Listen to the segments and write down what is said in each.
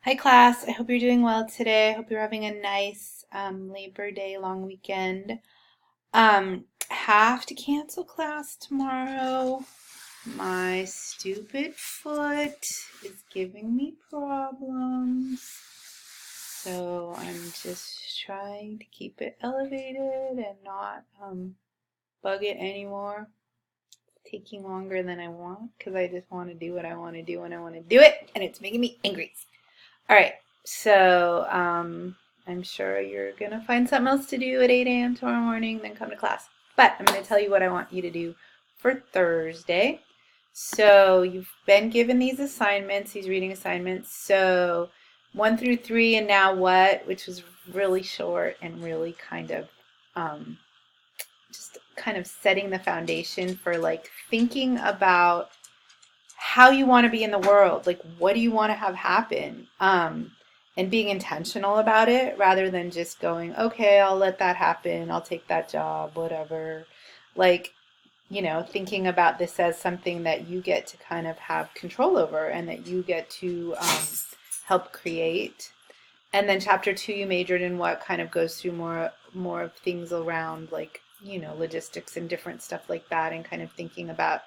Hi class, I hope you're doing well today. I hope you're having a nice Labor Day long weekend. Have to cancel class tomorrow. My stupid foot is giving me problems. So I'm just trying to keep it elevated and not bug it anymore. It's taking longer than I want because I just want to do what I want to do when I want to do it, and it's making me angry. All right, so I'm sure you're going to find something else to do at 8 a.m. tomorrow morning, then come to class. But I'm going to tell you what I want you to do for Thursday. So you've been given these assignments, these reading assignments. So 1 through 3 and now what, which was really short and really kind of just kind of setting the foundation for like thinking about how you want to be in the world, like what do you want to have happen, and being intentional about it rather than just going, okay, I'll let that happen, I'll take that job, whatever. Like, thinking about this as something that you get to kind of have control over and that you get to help create. And then chapter 2, you majored in what kind of goes through more of things around like, logistics and different stuff like that, and kind of thinking about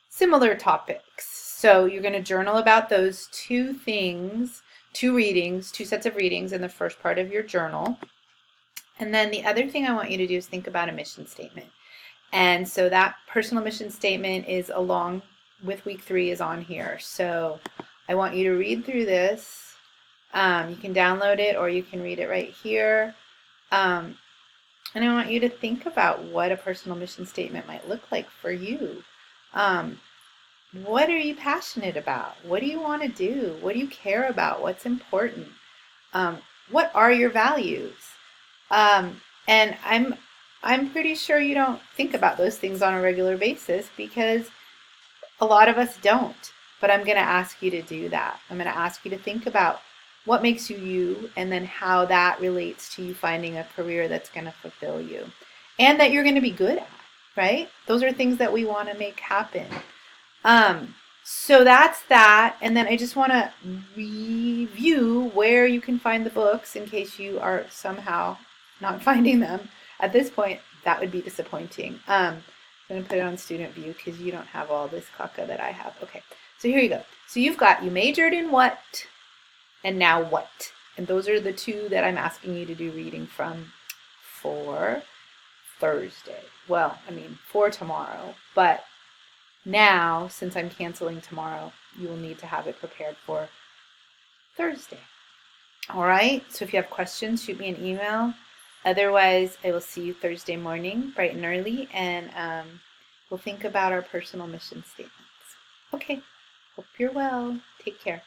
similar topics. So you're going to journal about those two things, two sets of readings in the first part of your journal. And then the other thing I want you to do is think about a mission statement. And so that personal mission statement is along with week 3 is on here. So I want you to read through this. You can download it or you can read it right here. And I want you to think about what a personal mission statement might look like for you. What are you passionate about? What do you want to do? What do you care about? What's important? What are your values? And I'm pretty sure you don't think about those things on a regular basis because a lot of us don't. But I'm going to ask you to do that. I'm going to ask you to think about what makes you you, and then how that relates to you finding a career that's going to fulfill you and that you're going to be good at, right? Those are things that we want to make happen. So that's that. And then I just want to review where you can find the books in case you are somehow not finding them. At this point, that would be disappointing. I'm going to put it on student view because you don't have all this caca that I have. Okay, so here you go. So you majored in what and now what? And those are the two that I'm asking you to do reading from for Thursday. Well, I mean, for tomorrow, but now, since I'm canceling tomorrow, you will need to have it prepared for Thursday. All right, so if you have questions, shoot me an email. Otherwise, I will see you Thursday morning, bright and early, and we'll think about our personal mission statements. Okay, hope you're well. Take care.